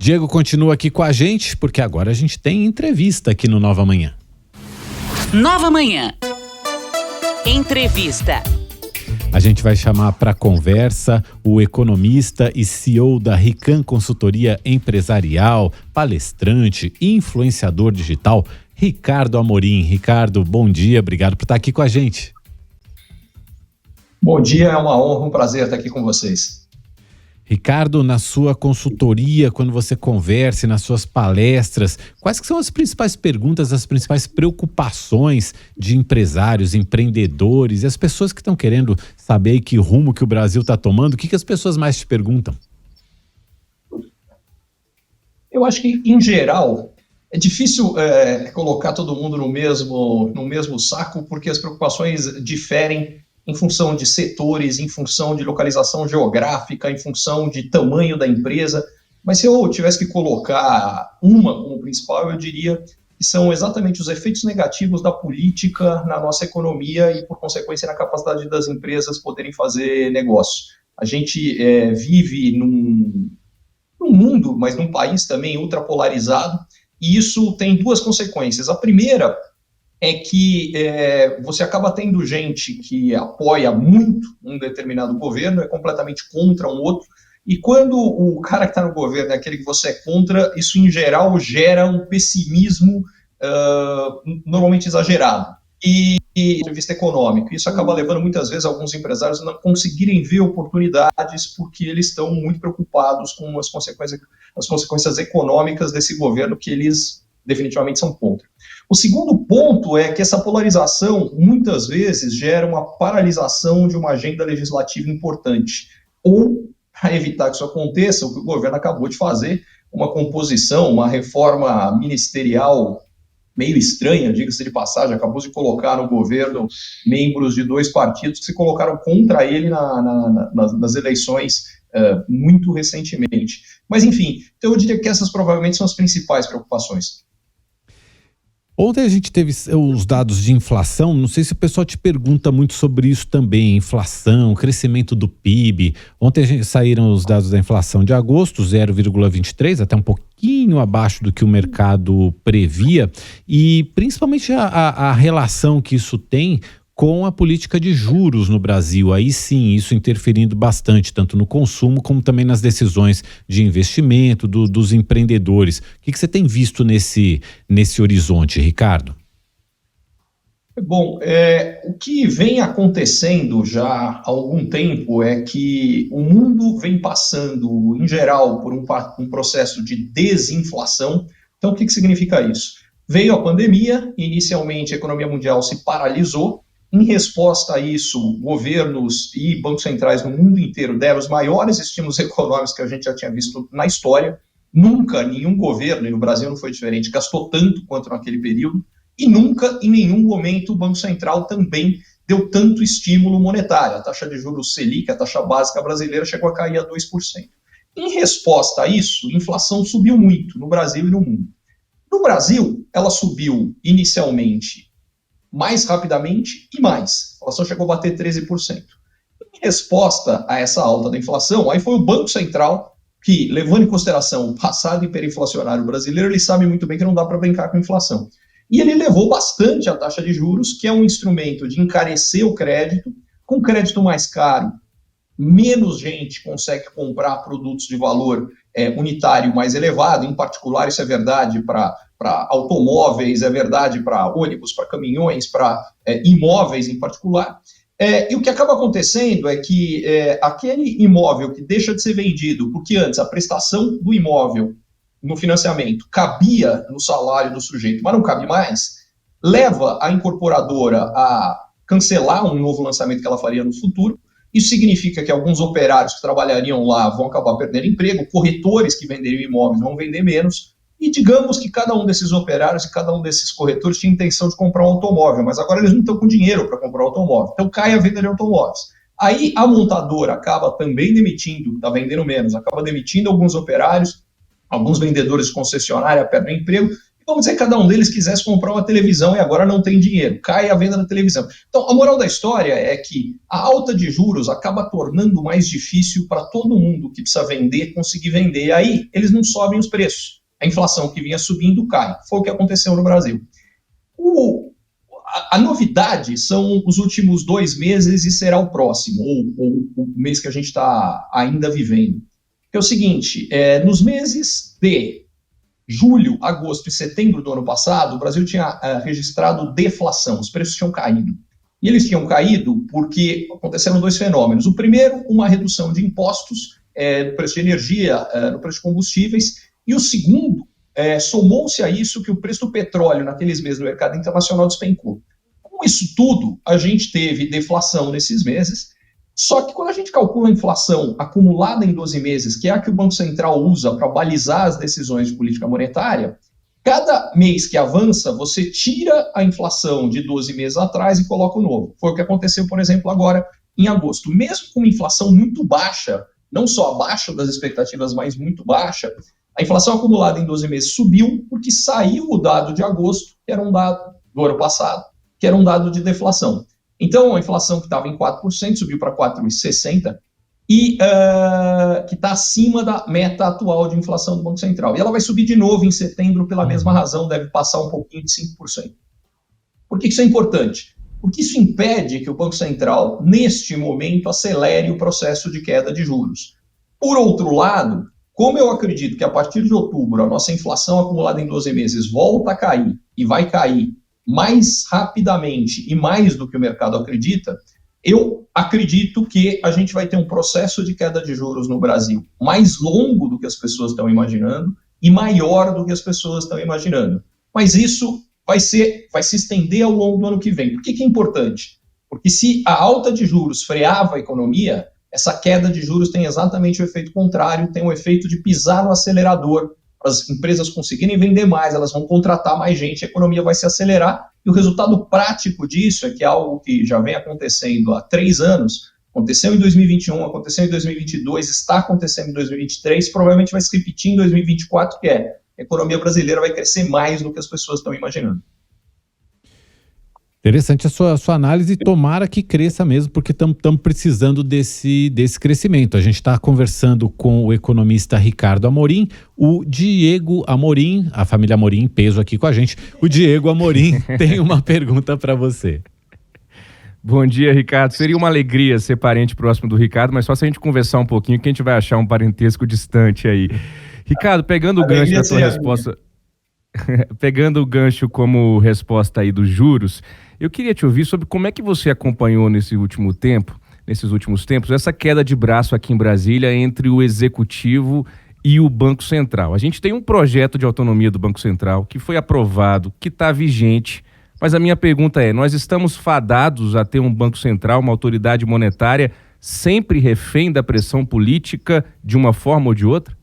Diego continua aqui com a gente, porque agora a gente tem entrevista aqui no Nova Manhã. Nova Manhã. Entrevista. A gente vai chamar para conversa o economista e CEO da Rican Consultoria Empresarial, palestrante e influenciador digital, Ricardo Amorim. Ricardo, bom dia, obrigado por estar aqui com a gente. Bom dia, é uma honra, um prazer estar aqui com vocês. Ricardo, na sua consultoria, quando você conversa, nas suas palestras, quais que são as principais perguntas, as principais preocupações de empresários, empreendedores e as pessoas que estão querendo saber que rumo que o Brasil está tomando? O que as pessoas mais te perguntam? Eu acho que, em geral, é difícil colocar todo mundo no mesmo saco, porque as preocupações diferem em função de setores, em função de localização geográfica, em função de tamanho da empresa. Mas se eu tivesse que colocar uma como principal, eu diria que são exatamente os efeitos negativos da política na nossa economia e, por consequência, na capacidade das empresas poderem fazer negócio. A gente vive num mundo, mas num país também ultrapolarizado, e isso tem duas consequências. A primeira é que você acaba tendo gente que apoia muito um determinado governo, é completamente contra um outro, e quando o cara que está no governo é aquele que você é contra, isso em geral gera um pessimismo normalmente exagerado. E do ponto de vista econômico, isso acaba levando muitas vezes alguns empresários a não conseguirem ver oportunidades porque eles estão muito preocupados com as consequências econômicas desse governo que eles definitivamente são contra. O segundo ponto é que essa polarização muitas vezes gera uma paralisação de uma agenda legislativa importante. Ou, para evitar que isso aconteça, o que o governo acabou de fazer, uma composição, uma reforma ministerial meio estranha, diga-se de passagem, acabou de colocar no governo membros de dois partidos que se colocaram contra ele nas eleições muito recentemente. Mas, enfim, então eu diria que essas provavelmente são as principais preocupações. Ontem a gente teve os dados de inflação, não sei se o pessoal te pergunta muito sobre isso também, inflação, crescimento do PIB. Ontem saíram os dados da inflação de agosto, 0,23, até um pouquinho abaixo do que o mercado previa, e principalmente a relação que isso tem com a política de juros no Brasil. Aí sim, isso interferindo bastante, tanto no consumo como também nas decisões de investimento dos empreendedores. O que você tem visto nesse horizonte, Ricardo? Bom, o que vem acontecendo já há algum tempo é que o mundo vem passando, em geral, por um processo de desinflação. Então, o que significa isso? Veio a pandemia, inicialmente a economia mundial se paralisou. Em resposta a isso, governos e bancos centrais no mundo inteiro deram os maiores estímulos econômicos que a gente já tinha visto na história. Nunca nenhum governo, e no Brasil não foi diferente, gastou tanto quanto naquele período, e nunca, em nenhum momento, o Banco Central também deu tanto estímulo monetário. A taxa de juros Selic, a taxa básica brasileira, chegou a cair a 2%. Em resposta a isso, a inflação subiu muito no Brasil e no mundo. No Brasil, ela subiu inicialmente mais rapidamente e mais. A inflação chegou a bater 13%. Em resposta a essa alta da inflação, aí foi o Banco Central que, levando em consideração o passado hiperinflacionário brasileiro, ele sabe muito bem que não dá para brincar com a inflação. E ele elevou bastante a taxa de juros, que é um instrumento de encarecer o crédito. Com crédito mais caro, menos gente consegue comprar produtos de valor unitário mais elevado. Em particular, isso é verdade para automóveis, é verdade para ônibus, para caminhões, para imóveis em particular. E o que acaba acontecendo é que aquele imóvel que deixa de ser vendido, porque antes a prestação do imóvel no financiamento cabia no salário do sujeito, mas não cabe mais, leva a incorporadora a cancelar um novo lançamento que ela faria no futuro. Isso significa que alguns operários que trabalhariam lá vão acabar perdendo emprego, corretores que venderiam imóveis vão vender menos, e digamos que cada um desses operários e cada um desses corretores tinha intenção de comprar um automóvel, mas agora eles não estão com dinheiro para comprar um automóvel, então cai a venda de automóveis. Aí a montadora acaba também demitindo, está vendendo menos, acaba demitindo alguns operários, alguns vendedores de concessionária perdem emprego, Vamos dizer que cada um deles quisesse comprar uma televisão e agora não tem dinheiro, cai a venda da televisão. Então, a moral da história é que a alta de juros acaba tornando mais difícil para todo mundo que precisa vender, conseguir vender. E aí, eles não sobem os preços. A inflação que vinha subindo cai. Foi o que aconteceu no Brasil. A novidade são os últimos 2 meses e será o próximo, ou o mês que a gente está ainda vivendo. Que é o seguinte, nos meses de julho, agosto e setembro do ano passado, o Brasil tinha registrado deflação, os preços tinham caído. E eles tinham caído porque aconteceram 2 fenômenos. O primeiro, uma redução de impostos no preço de energia, no preço de combustíveis, e o segundo, somou-se a isso que o preço do petróleo naqueles meses no mercado internacional despencou. Com isso tudo, a gente teve deflação nesses meses, só que quando a gente calcula a inflação acumulada em 12 meses, que é a que o Banco Central usa para balizar as decisões de política monetária, cada mês que avança, você tira a inflação de 12 meses atrás e coloca o novo. Foi o que aconteceu, por exemplo, agora em agosto. Mesmo com uma inflação muito baixa, não só abaixo das expectativas, mas muito baixa, a inflação acumulada em 12 meses subiu porque saiu o dado de agosto, que era um dado do ano passado, que era um dado de deflação. Então, a inflação que estava em 4% subiu para 4,60% e que está acima da meta atual de inflação do Banco Central. E ela vai subir de novo em setembro pela mesma razão, deve passar um pouquinho de 5%. Por que isso é importante? Porque isso impede que o Banco Central, neste momento, acelere o processo de queda de juros. Por outro lado, como eu acredito que a partir de outubro a nossa inflação acumulada em 12 meses volta a cair e vai cair mais rapidamente e mais do que o mercado acredita, eu acredito que a gente vai ter um processo de queda de juros no Brasil mais longo do que as pessoas estão imaginando e maior do que as pessoas estão imaginando. Mas isso vai se estender ao longo do ano que vem. Por que é importante? Porque se a alta de juros freava a economia, essa queda de juros tem exatamente o efeito contrário, tem o efeito de pisar no acelerador. As empresas conseguirem vender mais, elas vão contratar mais gente, a economia vai se acelerar, e o resultado prático disso é que é algo que já vem acontecendo há 3 anos, aconteceu em 2021, aconteceu em 2022, está acontecendo em 2023, provavelmente vai se repetir em 2024, que é a economia brasileira vai crescer mais do que as pessoas estão imaginando. Interessante a sua análise, tomara que cresça mesmo, porque estamos precisando desse crescimento. A gente está conversando com o economista Ricardo Amorim, o Diego Amorim, a família Amorim em peso aqui com a gente. O Diego Amorim tem uma pergunta para você. Bom dia, Ricardo. Seria uma alegria ser parente próximo do Ricardo, mas só se a gente conversar um pouquinho que a gente vai achar um parentesco distante aí. Ricardo, pegando o gancho da tua resposta... Pegando o gancho como resposta aí dos juros, eu queria te ouvir sobre como é que você acompanhou nesses últimos tempos, essa queda de braço aqui em Brasília entre o Executivo e o Banco Central. A gente tem um projeto de autonomia do Banco Central que foi aprovado, que está vigente, mas a minha pergunta é, nós estamos fadados a ter um Banco Central, uma autoridade monetária, sempre refém da pressão política de uma forma ou de outra?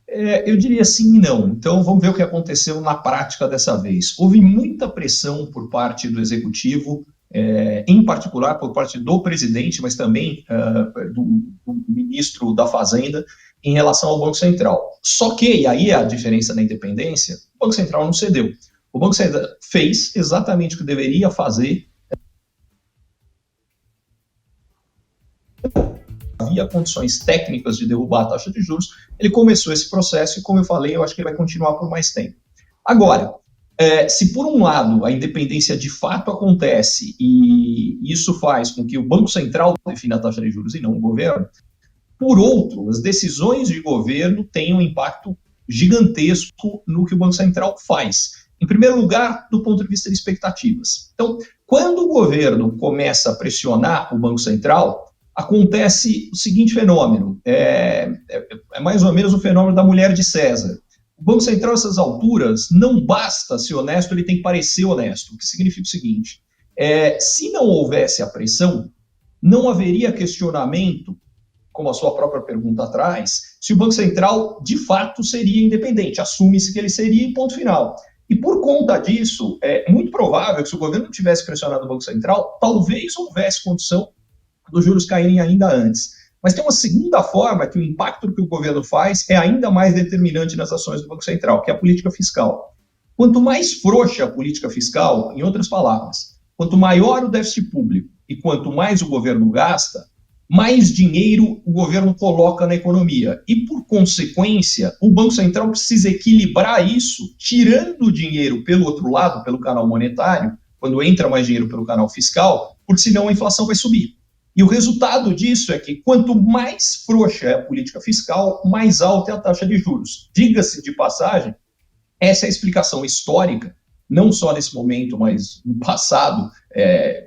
Eu diria sim e não. Então, vamos ver o que aconteceu na prática dessa vez. Houve muita pressão por parte do Executivo, em particular por parte do presidente, mas também do ministro da Fazenda, em relação ao Banco Central. Só que, e aí é a diferença da independência, o Banco Central não cedeu. O Banco Central fez exatamente o que deveria fazer. Havia condições técnicas de derrubar a taxa de juros, ele começou esse processo e, como eu falei, eu acho que ele vai continuar por mais tempo. Agora, se por um lado a independência de fato acontece e isso faz com que o Banco Central defina a taxa de juros e não o governo, por outro, as decisões de governo têm um impacto gigantesco no que o Banco Central faz. Em primeiro lugar, do ponto de vista de expectativas. Então, quando o governo começa a pressionar o Banco Central, acontece o seguinte fenômeno, é mais ou menos o fenômeno da mulher de César. O Banco Central, nessas alturas, não basta ser honesto, ele tem que parecer honesto, o que significa o seguinte, se não houvesse a pressão, não haveria questionamento, como a sua própria pergunta traz, se o Banco Central, de fato, seria independente, assume-se que ele seria e ponto final. E por conta disso, é muito provável que se o governo não tivesse pressionado o Banco Central, talvez houvesse condição dos juros caírem ainda antes. Mas tem uma segunda forma que o impacto que o governo faz é ainda mais determinante nas ações do Banco Central, que é a política fiscal. Quanto mais frouxa a política fiscal, em outras palavras, quanto maior o déficit público e quanto mais o governo gasta, mais dinheiro o governo coloca na economia. E, por consequência, o Banco Central precisa equilibrar isso, tirando o dinheiro pelo outro lado, pelo canal monetário, quando entra mais dinheiro pelo canal fiscal, porque senão a inflação vai subir. E o resultado disso é que quanto mais frouxa é a política fiscal, mais alta é a taxa de juros. Diga-se de passagem, essa é a explicação histórica, não só nesse momento, mas no passado,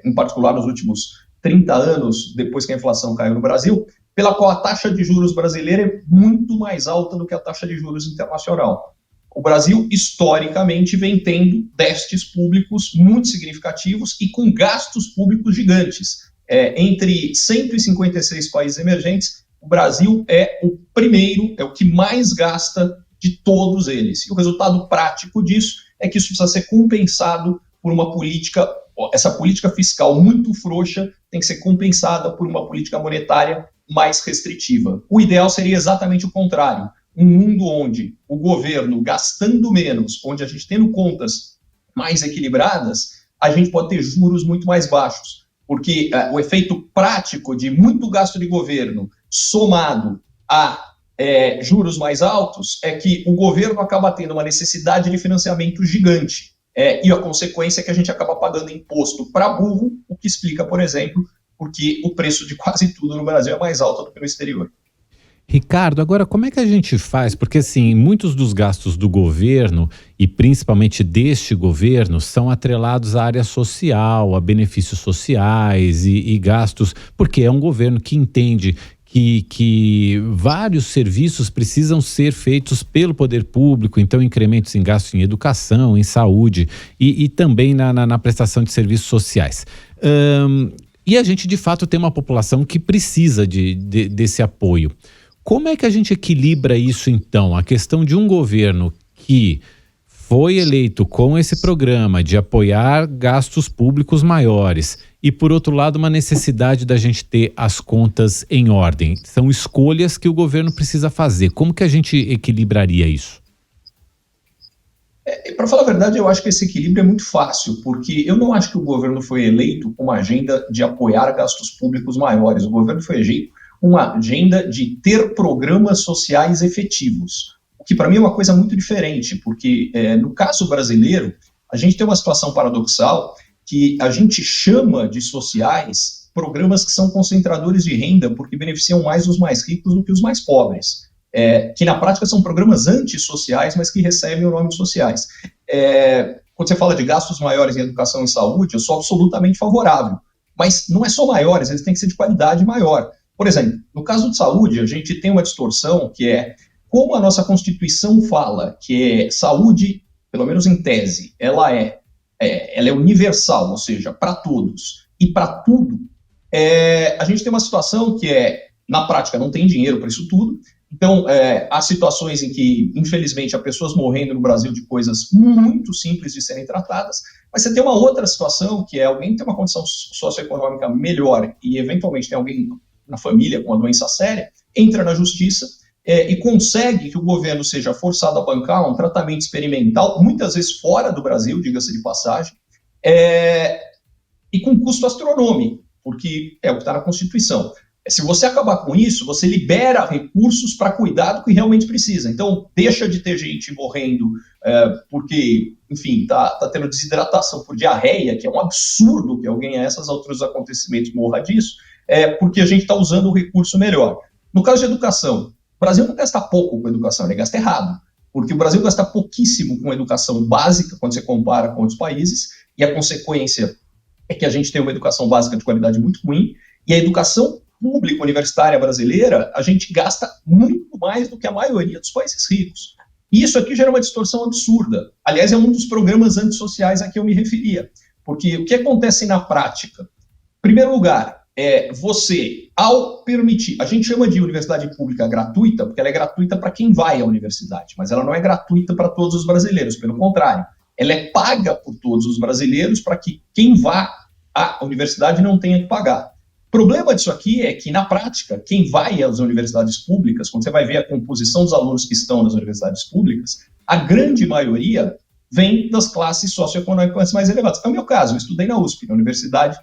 em particular nos últimos 30 anos, depois que a inflação caiu no Brasil, pela qual a taxa de juros brasileira é muito mais alta do que a taxa de juros internacional. O Brasil, historicamente, vem tendo déficits públicos muito significativos e com gastos públicos gigantes. Entre 156 países emergentes, o Brasil é o primeiro, é o que mais gasta de todos eles. E o resultado prático disso é que isso precisa ser compensado por uma política, essa política fiscal muito frouxa tem que ser compensada por uma política monetária mais restritiva. O ideal seria exatamente o contrário. Um mundo onde o governo, gastando menos, onde a gente tendo contas mais equilibradas, a gente pode ter juros muito mais baixos. Porque o efeito prático de muito gasto de governo somado a juros mais altos é que o governo acaba tendo uma necessidade de financiamento gigante. E a consequência é que a gente acaba pagando imposto para burro, o que explica, por exemplo, porque o preço de quase tudo no Brasil é mais alto do que no exterior. Ricardo, agora como é que a gente faz? Porque assim, muitos dos gastos do governo, e principalmente deste governo, são atrelados à área social, a benefícios sociais e gastos, porque é um governo que entende que vários serviços precisam ser feitos pelo poder público, então incrementos em gastos em educação, em saúde e também na prestação de serviços sociais. E a gente de fato tem uma população que precisa desse apoio. Como é que a gente equilibra isso então? A questão de um governo que foi eleito com esse programa de apoiar gastos públicos maiores e, por outro lado, uma necessidade da gente ter as contas em ordem. São escolhas que o governo precisa fazer. Como que a gente equilibraria isso? Para falar a verdade, eu acho que esse equilíbrio é muito fácil, porque eu não acho que o governo foi eleito com uma agenda de apoiar gastos públicos maiores. O governo foi eleito com uma agenda de ter programas sociais efetivos, o que para mim é uma coisa muito diferente, porque no caso brasileiro, a gente tem uma situação paradoxal que a gente chama de sociais programas que são concentradores de renda porque beneficiam mais os mais ricos do que os mais pobres, que na prática são programas antissociais, mas que recebem o nome de sociais. Quando você fala de gastos maiores em educação e saúde, eu sou absolutamente favorável, mas não é só maiores, eles têm que ser de qualidade maior. Por exemplo, no caso de saúde, a gente tem uma distorção que é como a nossa Constituição fala que saúde, pelo menos em tese, ela é universal, ou seja, para todos e para tudo, a gente tem uma situação que na prática, não tem dinheiro para isso tudo. Então, há situações em que, infelizmente, há pessoas morrendo no Brasil de coisas muito simples de serem tratadas, mas você tem uma outra situação que alguém tem uma condição socioeconômica melhor e, eventualmente, tem alguém na família com uma doença séria, entra na justiça e consegue que o governo seja forçado a bancar um tratamento experimental, muitas vezes fora do Brasil, diga-se de passagem, e com custo astronômico, porque é o que está na Constituição. Se você acabar com isso, você libera recursos para cuidar do que realmente precisa. Então, deixa de ter gente morrendo porque, enfim, está tendo desidratação por diarreia, que é um absurdo que alguém a essas alturas dos acontecimentos morra disso, porque a gente está usando o recurso melhor. No caso de educação, o Brasil não gasta pouco com educação, ele gasta errado, porque o Brasil gasta pouquíssimo com educação básica, quando você compara com outros países, e a consequência é que a gente tem uma educação básica de qualidade muito ruim, e a educação pública universitária brasileira, a gente gasta muito mais do que a maioria dos países ricos. E isso aqui gera uma distorção absurda. Aliás, é um dos programas antissociais a que eu me referia, porque o que acontece na prática? Em primeiro lugar, você, ao permitir, a gente chama de universidade pública gratuita, porque ela é gratuita para quem vai à universidade, mas ela não é gratuita para todos os brasileiros, pelo contrário, ela é paga por todos os brasileiros para que quem vá à universidade não tenha que pagar. O problema disso aqui é que, na prática, quem vai às universidades públicas, quando você vai ver a composição dos alunos que estão nas universidades públicas, a grande maioria vem das classes socioeconômicas mais elevadas. É o meu caso, eu estudei na USP, na Universidade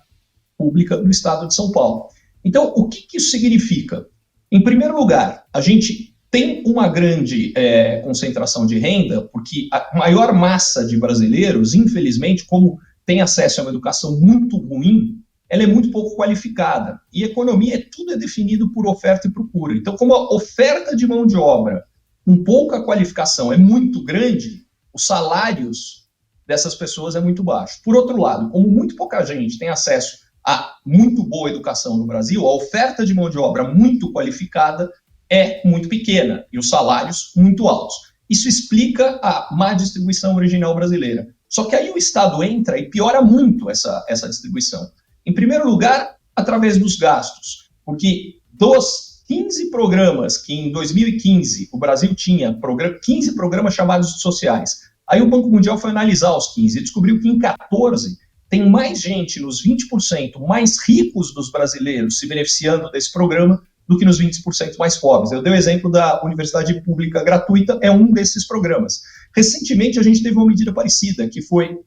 Pública do Estado de São Paulo. Então, o que isso significa? Em primeiro lugar, a gente tem uma grande concentração de renda, porque a maior massa de brasileiros, infelizmente, como tem acesso a uma educação muito ruim, ela é muito pouco qualificada. E economia, tudo é definido por oferta e procura. Então, como a oferta de mão de obra com pouca qualificação é muito grande, os salários dessas pessoas é muito baixo. Por outro lado, como muito pouca gente tem acesso a muito boa educação no Brasil, a oferta de mão de obra muito qualificada é muito pequena e os salários muito altos. Isso explica a má distribuição original brasileira. Só que aí o Estado entra e piora muito essa distribuição. Em primeiro lugar, através dos gastos, porque dos 15 programas que em 2015 o Brasil tinha, 15 programas chamados sociais, aí o Banco Mundial foi analisar os 15 e descobriu que em 14 tem mais gente nos 20% mais ricos dos brasileiros se beneficiando desse programa do que nos 20% mais pobres. Eu dei o exemplo da Universidade Pública Gratuita, é um desses programas. Recentemente a gente teve uma medida parecida, que foi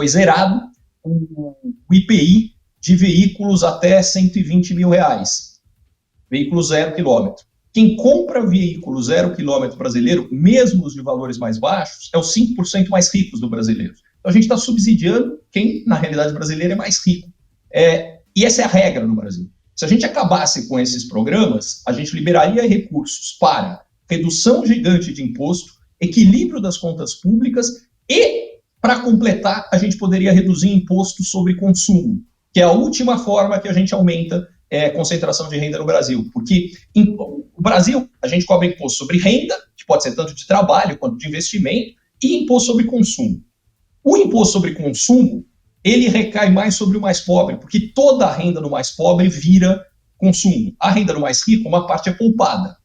zerado o IPI de veículos até R$120 mil. Veículo 0 quilômetro. Quem compra veículo 0 quilômetro brasileiro, mesmo os de valores mais baixos, é os 5% mais ricos do brasileiro. Então a gente está subsidiando quem, na realidade brasileira, é mais rico. E essa é a regra no Brasil. Se a gente acabasse com esses programas, a gente liberaria recursos para redução gigante de imposto, equilíbrio das contas públicas e, para completar, a gente poderia reduzir imposto sobre consumo, que é a última forma que a gente aumenta concentração de renda no Brasil. Porque no Brasil, a gente cobra imposto sobre renda, que pode ser tanto de trabalho quanto de investimento, e imposto sobre consumo. O imposto sobre consumo, ele recai mais sobre o mais pobre, porque toda a renda do mais pobre vira consumo. A renda do mais rico, uma parte é poupada.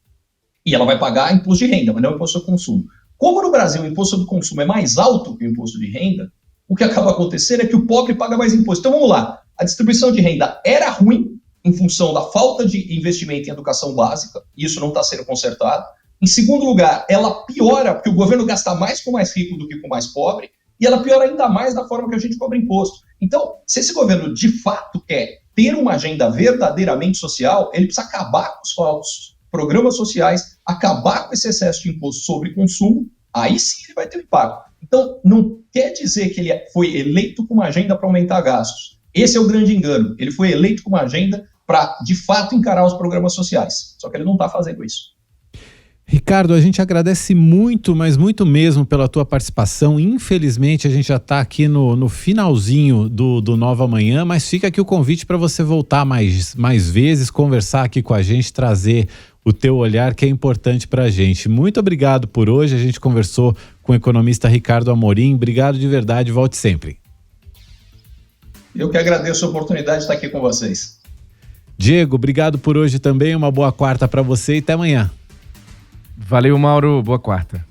E ela vai pagar imposto de renda, mas não imposto sobre consumo. Como no Brasil o imposto sobre consumo é mais alto que o imposto de renda, o que acaba acontecendo é que o pobre paga mais imposto. Então vamos lá, a distribuição de renda era ruim em função da falta de investimento em educação básica, e isso não está sendo consertado. Em segundo lugar, ela piora, porque o governo gasta mais com o mais rico do que com o mais pobre, e ela piora ainda mais da forma que a gente cobra imposto. Então, se esse governo de fato quer ter uma agenda verdadeiramente social, ele precisa acabar com os falsos programas sociais, acabar com esse excesso de imposto sobre consumo, aí sim ele vai ter um impacto. Então, não quer dizer que ele foi eleito com uma agenda para aumentar gastos. Esse é o grande engano. Ele foi eleito com uma agenda para, de fato, encarar os programas sociais. Só que ele não está fazendo isso. Ricardo, a gente agradece muito, mas muito mesmo pela tua participação. Infelizmente, a gente já está aqui no finalzinho do Nova Manhã, mas fica aqui o convite para você voltar mais vezes, conversar aqui com a gente, trazer o teu olhar, que é importante para a gente. Muito obrigado por hoje. A gente conversou com o economista Ricardo Amorim. Obrigado de verdade, volte sempre. Eu que agradeço a oportunidade de estar aqui com vocês. Diego, obrigado por hoje também. Uma boa quarta para você e até amanhã. Valeu, Mauro. Boa quarta.